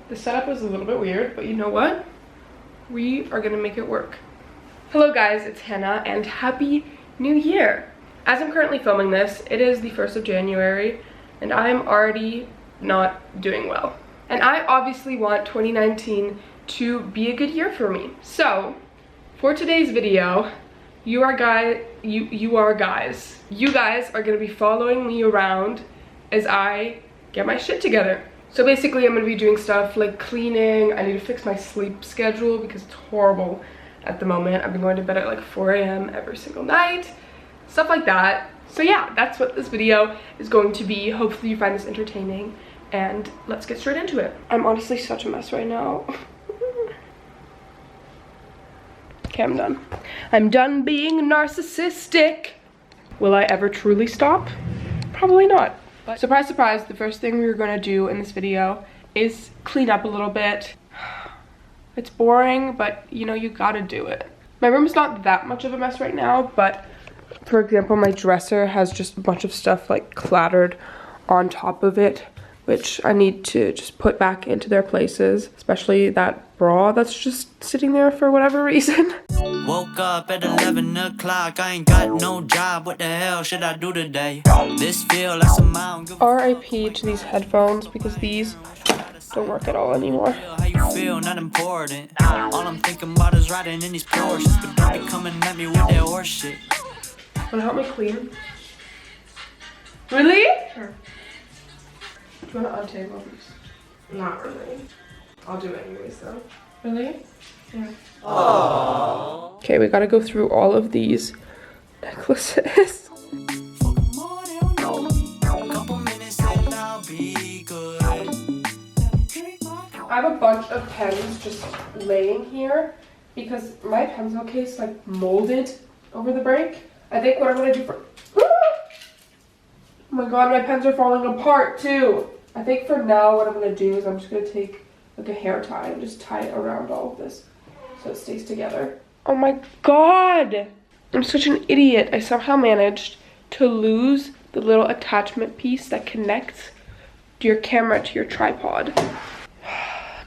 The setup is a little bit weird, but you know what? We are gonna make it work. Hello guys, it's Hannah and Happy New Year. As I'm currently filming this, it is the 1st of January and I'm already not doing well. And I obviously want 2019 to be a good year for me. So, for today's video, you guys are gonna be following me around as I get my shit together. So basically I'm gonna be doing stuff like cleaning. I need to fix my sleep schedule because it's horrible at the moment. I've been going to bed at like 4 a.m. every single night, stuff like that. So yeah, that's what this video is going to be. Hopefully you find this entertaining and let's get straight into it. I'm honestly such a mess right now. Okay, I'm done. I'm done being narcissistic. Will I ever truly stop? Probably not. But surprise, surprise, the first thing we're gonna do in this video is clean up a little bit. It's boring, but you know, you gotta do it. My room's not that much of a mess right now, but for example, my dresser has just a bunch of stuff like clattered on top of it, which I need to just put back into their places, especially that bra that's just sitting there for whatever reason. Woke up at 11 o'clock, I ain't got no job, what the hell should I do today? This feel like some mountain. RIP to these headphones because these don't work at all anymore. How you feel, not important. All I'm thinking about is riding in these Porsches, but don't be coming at me with that horse shit. Wanna help me clean? Really? Sure. Do you wanna untable these? Not really. I'll do it anyways though. Really? Yeah. Aww. Okay, we gotta go through all of these necklaces. I have a bunch of pens just laying here because my pencil case like molded over the break. I think what I'm gonna do for oh my god, my pens are falling apart too. I think for now what I'm gonna do is I'm just gonna take like a hair tie and just tie it around all of this so it stays together. Oh my god! I'm such an idiot. I somehow managed to lose the little attachment piece that connects your camera to your tripod.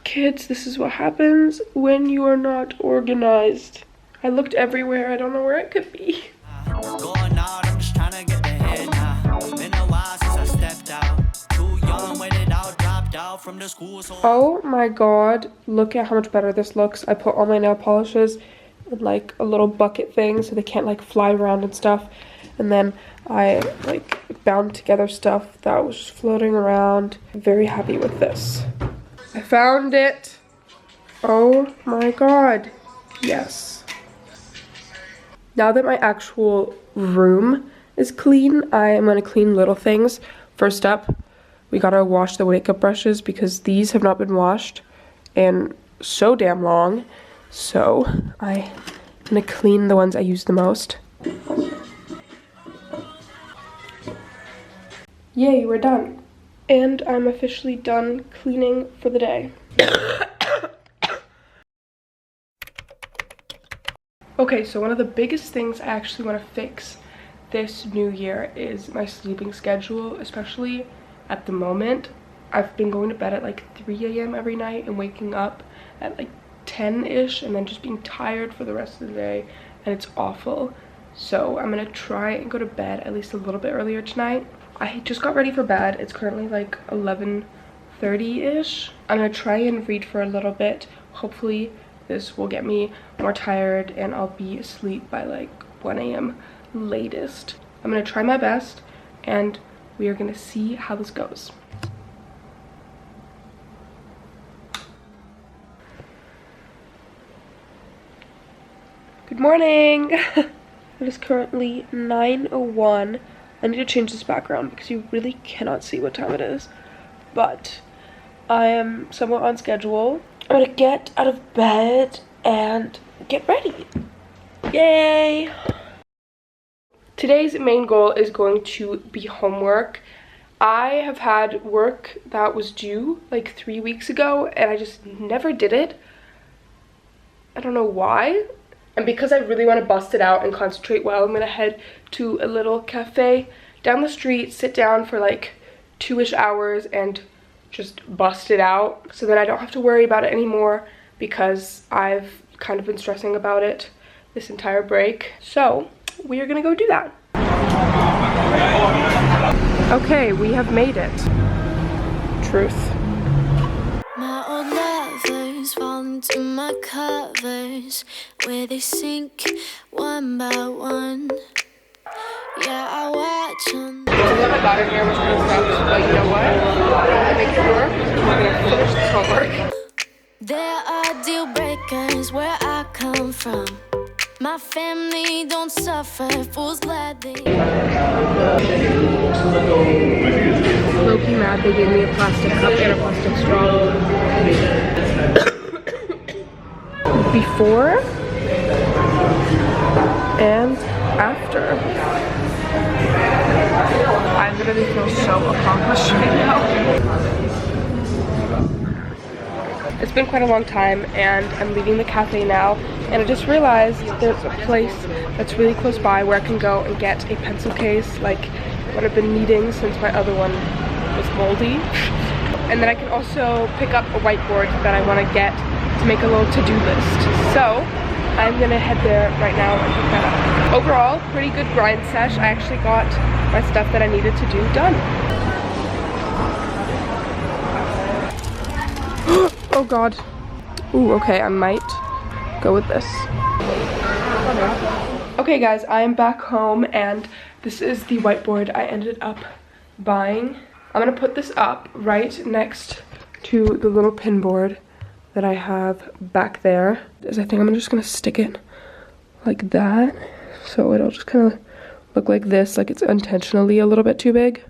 Kids, this is what happens when you are not organized. I looked everywhere. I don't know where it could be. Going out, I'm just trying to get ahead now. Been a while since I stepped out. Too young, waited out, dropped out from the school. So oh my god, look at how much better this looks. I put all my nail polishes in like a little bucket thing so they can't like fly around and stuff. And then I like bound together stuff that was just floating around. I'm very happy with this. I found it. Oh my god. Yes. Now that my actual room is clean, I am going to clean little things. First up, we gotta wash the wake up brushes because these have not been washed in so damn long. So I'm going to clean the ones I use the most. Yay, we're done. And I'm officially done cleaning for the day. Okay, so one of the biggest things I actually want to fix this new year is my sleeping schedule, especially at the moment. I've been going to bed at like 3 a.m. every night and waking up at like 10-ish and then just being tired for the rest of the day, and it's awful. So I'm gonna try and go to bed at least a little bit earlier tonight. I just got ready for bed. It's currently like 11:30-ish. I'm gonna try and read for a little bit. Hopefully this will get me more tired and I'll be asleep by like 1 a.m. latest. I'm gonna try my best and we are gonna see how this goes. Good morning. It is currently 9:01. I need to change this background because you really cannot see what time it is. But I am somewhat on schedule. I'm gonna get out of bed and get ready. Yay! Today's main goal is going to be homework. I have had work that was due like 3 weeks ago and I just never did it. I don't know why. And because I really want to bust it out and concentrate well, I'm going to head to a little cafe down the street, sit down for like 2-ish hours and just bust it out so that I don't have to worry about it anymore, because I've kind of been stressing about it this entire break. So we are gonna go do that. Okay, we have made it. Truth. My old lovers fall into my covers where they sink one by one. Yeah, I watch them. So we have a daughter here, which kind of sucks, but you know what? I make sure we're gonna finish this homework. There are deal breakers where I come from. My family don't suffer, fools gladly. Low-key mad they gave me a plastic cup and a plastic straw. Before and after. I literally feel so accomplished right now. It's been quite a long time and I'm leaving the cafe now, and I just realized there's a place that's really close by where I can go and get a pencil case, like what I've been needing since my other one was moldy. And then I can also pick up a whiteboard that I want to get to make a little to-do list. So I'm gonna head there right now and pick that up. Overall, pretty good grind sesh. I actually got my stuff that I needed to do done. Oh god. Ooh, okay, I might go with this. Okay guys, I am back home and this is the whiteboard I ended up buying. I'm gonna put this up right next to the little pin board that I have back there. I think I'm just gonna stick it like that, so it'll just kind of look like this, like it's intentionally a little bit too big.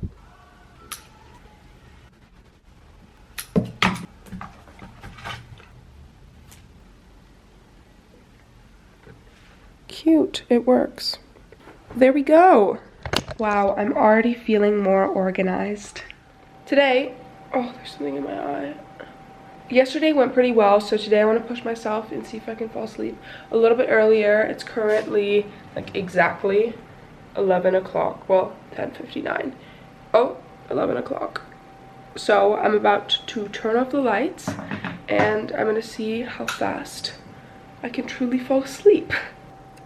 Cute, it works. There we go. Wow, I'm already feeling more organized. Today, oh, there's something in my eye. Yesterday went pretty well, so today I want to push myself and see if I can fall asleep a little bit earlier. It's currently like exactly 11 o'clock, well, 10:59. Oh, 11 o'clock. So I'm about to turn off the lights and I'm gonna see how fast I can truly fall asleep.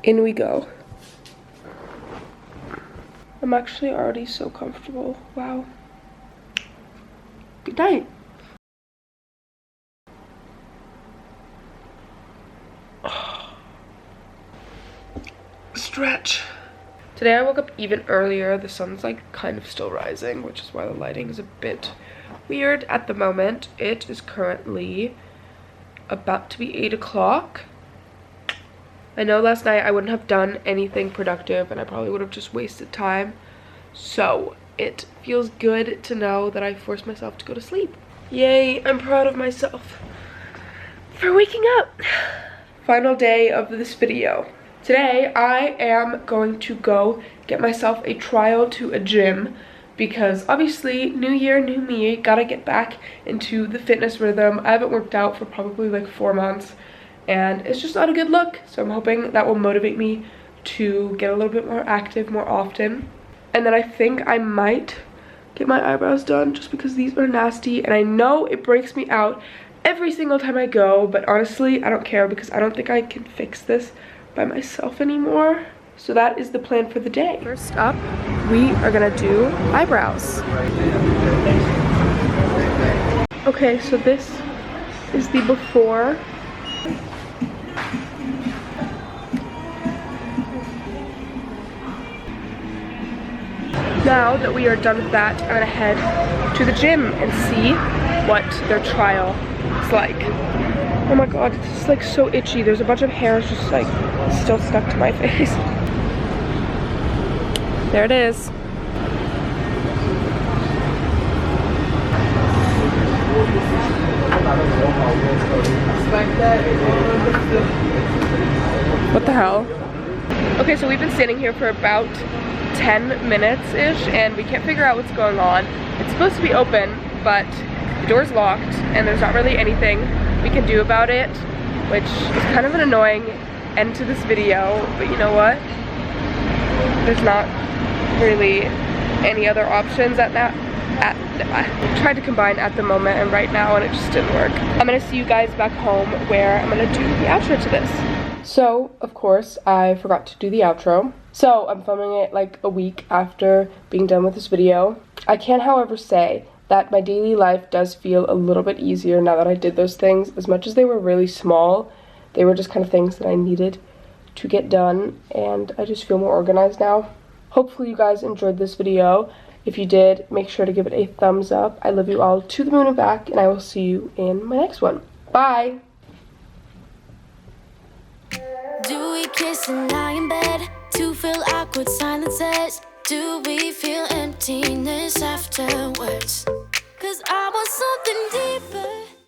In we go. I'm actually already so comfortable. Wow. Good night. Stretch. Today I woke up even earlier. The sun's like kind of still rising, which is why the lighting is a bit weird at the moment. It is currently about to be 8 o'clock. I know last night I wouldn't have done anything productive and I probably would have just wasted time. So it feels good to know that I forced myself to go to sleep. Yay, I'm proud of myself for waking up. Final day of this video. Today I am going to go get myself a trial to a gym because obviously new year, new me, gotta get back into the fitness rhythm. I haven't worked out for probably like 4 months and it's just not a good look. So I'm hoping that will motivate me to get a little bit more active more often. And then I think I might get my eyebrows done just because these are nasty and I know it breaks me out every single time I go, but honestly I don't care because I don't think I can fix this by myself anymore. So that is the plan for the day. First up, we are gonna do eyebrows. Okay, so this is the before. Now that we are done with that, I'm gonna head to the gym and see what their trial is like. Oh my god, this is like so itchy. There's a bunch of hairs just like still stuck to my face. There it is. What the hell? Okay, so we've been standing here for about 10 minutes-ish and we can't figure out what's going on. It's supposed to be open, but the door's locked and there's not really anything we can do about it, which is kind of an annoying end to this video, but you know what? There's not really any other options at I tried to combine at the moment and right now, and it just didn't work. I'm gonna see you guys back home where I'm gonna do the outro to this. So, of course, I forgot to do the outro. So, I'm filming it like a week after being done with this video. I can, however, say that my daily life does feel a little bit easier now that I did those things. As much as they were really small, they were just kind of things that I needed to get done, and I just feel more organized now. Hopefully you guys enjoyed this video. If you did, make sure to give it a thumbs up. I love you all to the moon and back, and I will see you in my next one. Bye! Do we kiss and lie in bed to fill awkward silences? Do we feel emptiness afterwards? 'Cause I want something deeper.